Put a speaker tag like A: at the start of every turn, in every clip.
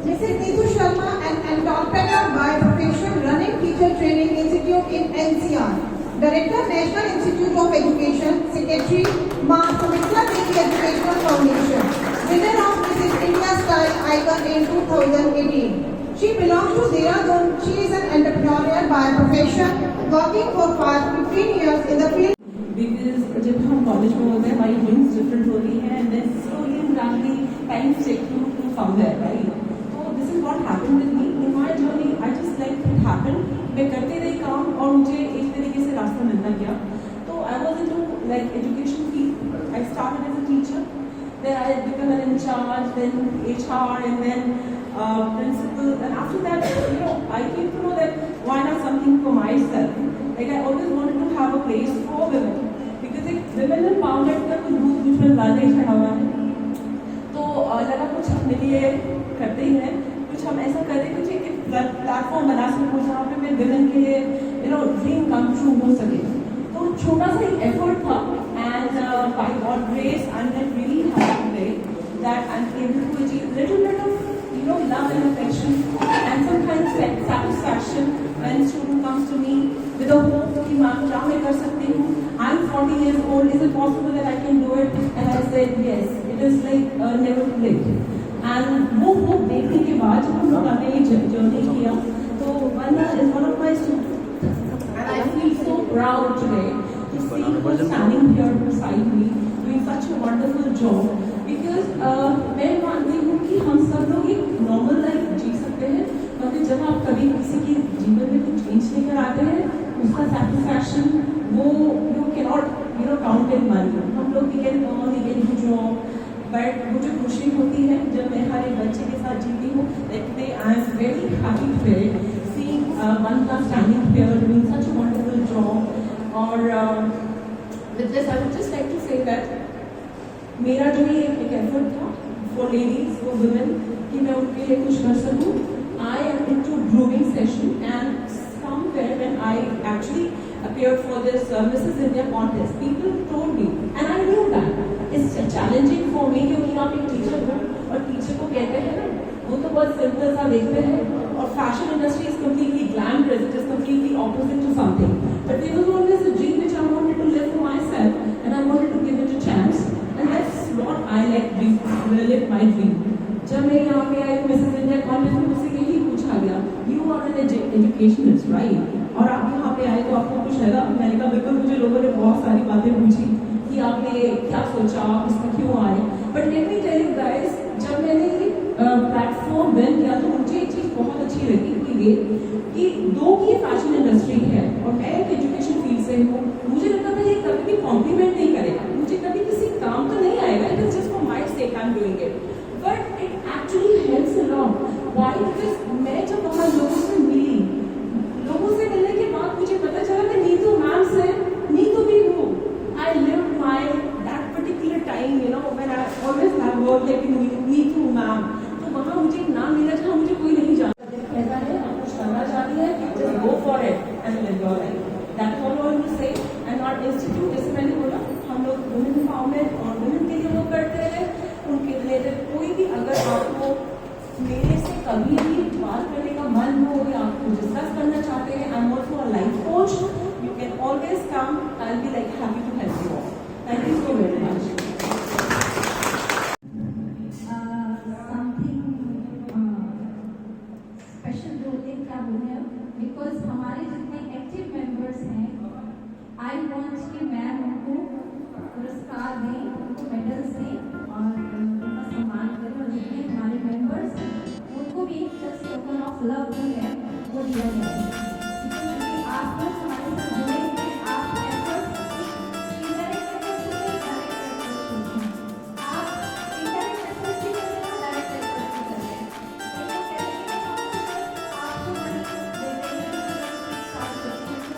A: Mrs. Neetu Sharma, an entrepreneur by profession, running teacher training institute in NCR. Director, National Institute of Education, Secretary, Ma Sumitra Devi Educational Foundation. Winner of Mrs. India Style Icon in 2018. She belongs to Dehradun. She is an entrepreneur by profession, working for past 15 years in the field.
B: Because जब हम college में होते हैं हमारी dreams different होती हैं and then slowly and gradually time take you to somewhere, right? So this is what happened with me in my journey. I just like it happened. मैं करते रही काम और मुझे एक तरीके से रास्ता मिलता गया. So I was into like education field. I started as a teacher. Then I became an in charge, then HR, and then principal. And after that, I came to know that why not something for myself. Like I always wanted to have a place for women because एक women empowerment का कुछ भूत मुझ में ज़्यादा ही चढ़ा हुआ है. तो लगा कुछ अपने लिए करते ही हैं, कुछ हम ऐसा करें कुछ एक प्लेटफॉर्म बना सकूँ जहाँ पे मैं women के लिए ड्रीम कम ट्रू हो सके. तो छोटा सा एक एफर्ट था and by God's grace I'm really happy today that I'm able to achieve little bit of love and affection and some kind of satisfaction when a student comes to me with a hope कि मैं क्या मैं कर सकती हूँ. I'm 40 years old. Is it possible that I can do it? And I said yes. It is like never too late. And वो hope देखने के बाद जब हम लोग आगे ये journey किया तो Vanda is one of my students and I feel so proud today to see her standing here beside me doing such a wonderful job because मैं मानती हूँ कि हम सब लोग एक normal life जी सकते हैं मगर जब आप कभी किसी के जीवन में कुछ चेंज लेकर आते हैं उसका satisfaction वो you cannot count in money. हम लोग we can earn, we can do job, but वो जो खुशी होती है जब मैं हर एक बच्चे के साथ जीती हूँ that day I am very happy today seeing Vanda standing here doing such a wonderful job. और with this I would just like to say that मेरा जो ये एक effort था for ladies, for women कि मैं उनके लिए कुछ कर सकूँ. I am into grooming session and somewhere when I actually appeared for this Mrs. India contest, people told me and I knew that it's challenging for me क्योंकि आप एक टीचर हो और टीचर को कहते हैं ना वो तो बहुत सिंपल सा देखते हैं और fashion industry is completely glamorous, it is completely opposite to something. But there was always a dream which I wanted to live for myself and I wanted to give it a chance and that's what I like to live my dream. जब मैं यहाँ पे आई Mrs India college में मुझसे यही पूछा गया you are an educationist right और आप यहाँ पे आए तो आपको कुछ लगा. मैंने कहा बिल्कुल. मुझे लोगों ने बहुत सारी बातें पूछी कि आपने क्या सोचा आप इसमें क्यों आए. But let me tell you guys जब मैंने ये प्लेटफॉर्म विन किया तो मुझे एक चीज़ बहुत अच्छी लगी कि दो की फैशन इंडस्ट्री है और मैं एक एजुकेशन फील्ड से हूँ. मुझे लगता था ये कभी भी कॉम्प्लीमेंट नहीं करेगा, मुझे कभी किसी काम तो नहीं आएगा. It is just for my sake I am doing it but it actually helps a lot. Why? Because मैं जब वहाँ लोगों से मिली लोगों से मिलने के बाद मुझे पता चला कि नीतू मैम से नीतू भी हूँ. I live my that particular time when I always have word like Neetu ma'am. तो वहाँ मुझे एक नाम मिला जहाँ मुझे कोई नहीं जानता कहता है आप कुछ करना चाहती है just go for it and live your life. That all I want to say. And not institute जैसे मैंने बोला हम लोग वुमेन एम्पावरमेंट और वुमेन के लिए वो करते हैं उनके रिलेटेड कोई भी अगर आपको मेरे से कभी भी बात करने का मन हो या आपको डिस्कस करना चाहते हैं I am also a life coach you can always come. I will be like happy to help you all. Thank you so very much.
C: Special बोलने का है बिकॉज हमारे जितने एक्टिव मेंबर्स हैं आई वांट कि मैम उनको पुरस्कार दें, उनको मेडल्स दें और उनका सम्मान करें और जितने हमारे मेंबर्स उनको भी एक जस्ट टोकन ऑफ लव जो है वो दिया जाए. क्योंकि आप लोग हमारे साथ जुड़े हैं, आप एफर्ट्स इंडायरेक्ट एफर्ट्स से आप इंडायरेक्ट एफर्ट्स भी करते हैं डायरेक्ट एफर्ट्स भी करते हैं. आपको मदद देते हैं स्टार्ट करते हैं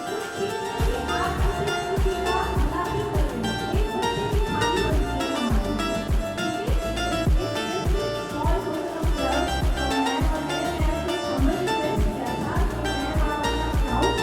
C: तो उस चीज़ में भी आप किसी न किसी का भला भी करते हैं. एक बच्चे की खाली बनती है हमारी स्मॉल टोकन ऑफ लव. तो मैं और मेरे फ्रेंड्स ने समझ रिक्वेस्ट किया था कि मैं आप अपना crowd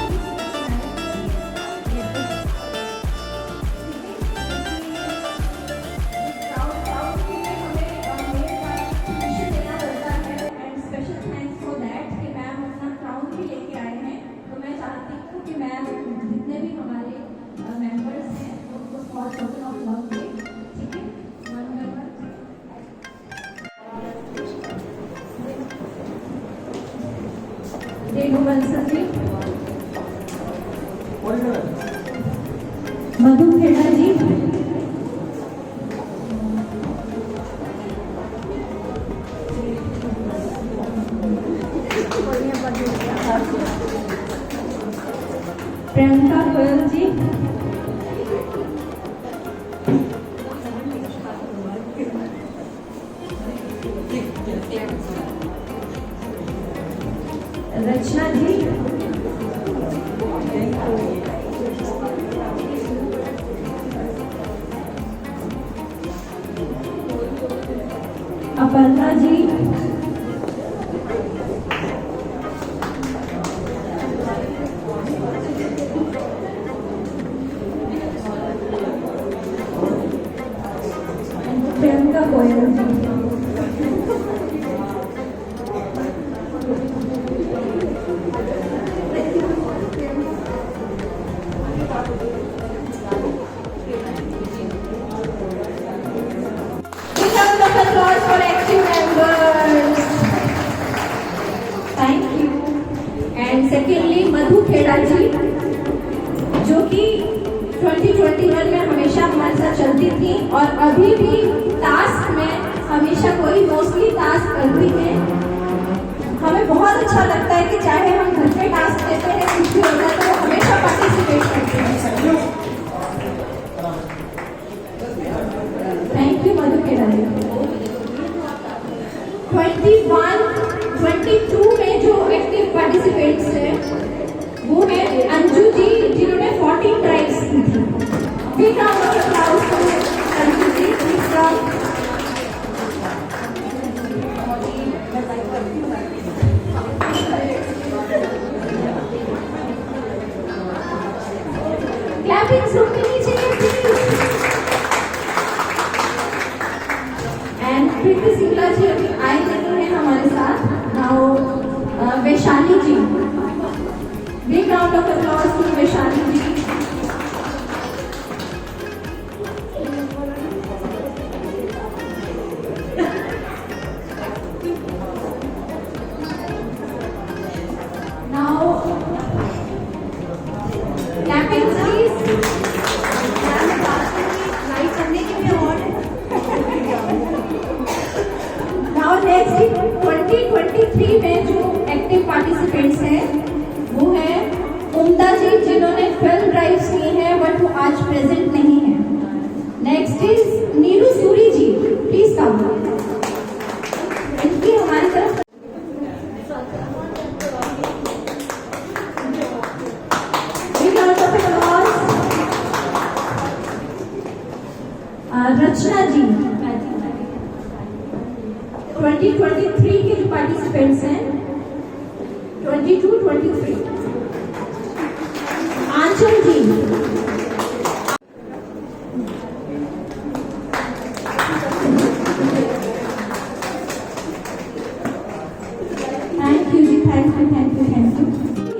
C: Renu Bansal ji, Madhu Khera ji, Priyanka Goyal ji, Rachna ji, Aparna ji, Priyanka Goyal ji,
A: Big round of applause for active members.
C: Thank you. And secondly Madhu Khera ji, जो कि 2021 में हमेशा हमारे साथ चलती थी और अभी भी टास्क में हमेशा कोई मोस्टली टास्क करती है। हमें बहुत अच्छा लगता है कि चाहे हम घर पे टास्क देते हैं कुछ भी होता है तो वो हमेशा पार्टिसिपेट करते हैं। थैंक यू मधु खेड़ा जी। 21, 22 में जो एक्टिव पार्टिसिपेंट्स हैं वो है अंजू जी, जिन्होंने 14 ड्राइव्स की थी। Big round of applause for Anju ji, please round. Clapping रुकनी चाहिए प्लीज। एंड प्रीति सिंगला जी अभी आए नहीं हैं हमारे साथ। Now Vaishali ji, big round of applause to Vaishali ji. Now clapping please.
A: Light करने के लिए और
C: नाउ नेक्स्ट 2023 में जो एक्टिव पार्टिसिपेंट्स हैं वो है उमदा जी, जिन्होंने 12 ड्राइव्स की हैं बट वो आज प्रेजेंट नहीं है। Next is Neeru Suri ji, please come. इनकी हमारी तरफ Big round of applause। रचना जी, 2023 के जो पार्टिसिपेंट्स हैं 22-23। Anchal ji, thank you ji, thank you thank you thank you.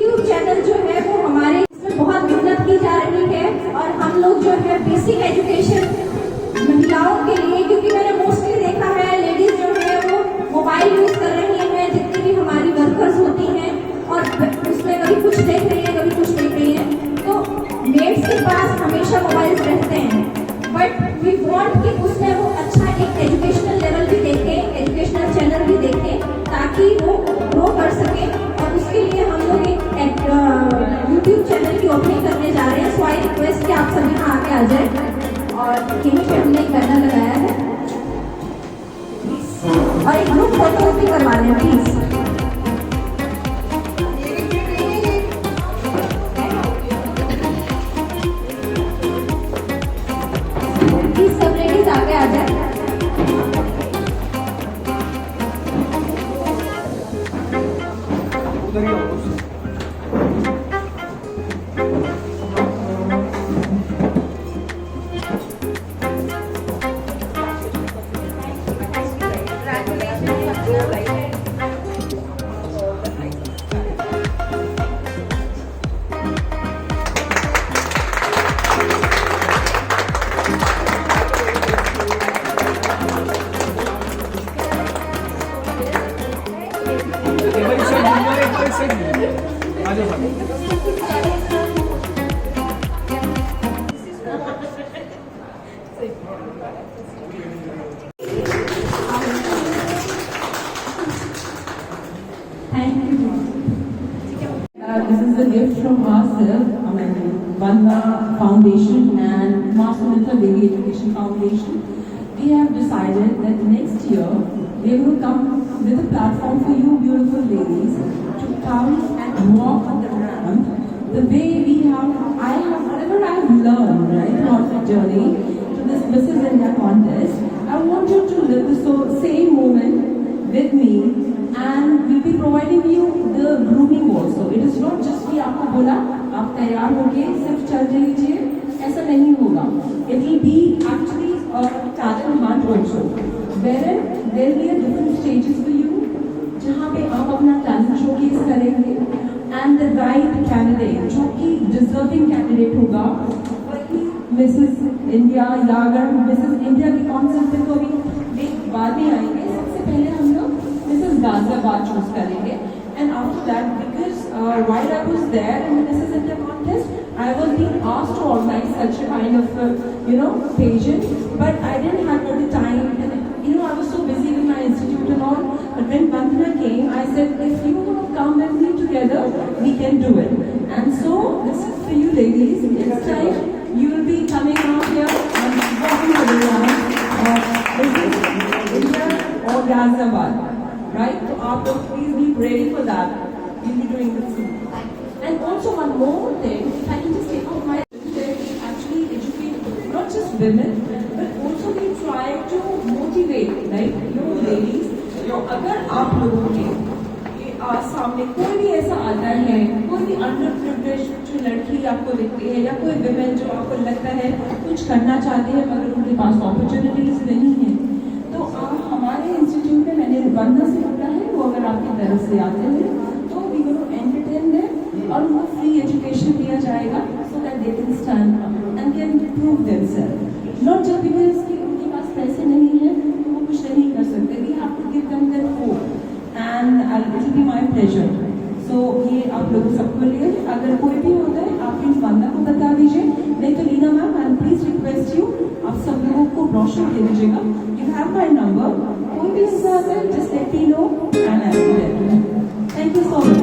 C: YouTube channel जो है वो हमारे इसमें बहुत मेहनत की जा रही है और हम लोग जो है बेसिक एजुकेशन महिलाओं के लिए, क्योंकि मैंने मोस्टली देखा है लेडीज जो है वो मोबाइल यूज कर रही हैं, जितनी भी हमारी वर्कर्स होती हैं और उसमें कभी कुछ देख रही है कभी कुछ देख रही है, तो मेड्स के पास हमेशा मोबाइल रहते हैं बट वी वांट कि उसमें वो अच्छा एक एजुकेशनल लेवल भी देखे, एजुकेशनल चैनल भी देखे ताकि वो ग्रो कर सके। और उसके लिए हम लोग एक यूट्यूब चैनल की ओपनिंग करने जा रहे हैं। सो आई रिक्वेस्ट कि आप सभी यहाँ आगे आ जाए और यहीं पे हमने एक बैनर लगाया है और एक ग्रुप फोटो भी करवा लें प्लीज। प्लीज सब लेडीज आगे आ जाए।
D: आ जाओ sir.
B: Thank you. This is a gift from ourselves, Bandha Foundation and Master Mitra Devi Education Foundation. We have decided that next year we will come with a platform for you beautiful ladies to come and walk on the ramp the way whatever I have learned, right, throughout my journey to this Mrs. India contest. I want you to live the same moment with me. And we'll be providing you the grooming also. It is not just कि आपको बोला आप तैयार होके सिर्फ चल जाइए, ऐसा नहीं होगा. It will be actually a talent hunt also, wherein there will be a different stages for you, जहाँ पे आप अपना talent showcase करेंगे, and the right candidate जो कि deserving candidate होगा, वही Mrs. India या अगर Mrs. India के concept पे तो अभी एक बाद में आएंगे. सबसे पहले हम लोग Mrs. Ghaziabad choose करेंगे, and after that, because while I was there in the Mrs. India contest, I was being asked to organize such a kind of pageant, but I didn't have the time, and I was so busy with my institute and all. But when Vandana came, I said, if you want to come with me together, we can do it. And so this is for you ladies. Next time you will be coming out here and walking around Mrs. India or Ghaziabad. Right? So after, please be ready for that. We'll be doing this soon. And also one more thing, if I can just take off my actually educate not just women, but also we try to motivate, like ladies. अगर आप लोगों के सामने कोई भी ऐसा आता है, कोई भी अंडर प्रिविलेज जो लड़की आपको दिखती है या कोई विमेन जो आपको लगता है कुछ करना चाहते हैं मगर उनके पास अपॉर्चुनिटीज नहीं है, तो हमारे इंस्टीट्यूट में मैंने बंदा से बोला है वो अगर आपकी तरफ से आते हैं तो वी गोना एंटरटेन देम और उनको फ्री एजुकेशन दिया जाएगा so that they can stand and can prove themself. Not just because कि उनके पास पैसे नहीं है तो वो कुछ नहीं कर सकते. We have to give them that hope and it will be my pleasure. So ये आप लोगों सबको लिए अगर कोई भी होता है आप प्लीज बंदा को बता दीजिए, नहीं तो Leena ma'am I please request you आप सब लोगों को ब्रोशर दे दीजिएगा. You have my number. कोई भी इसका आता है, just let me know and I will let you know. Thank you so much.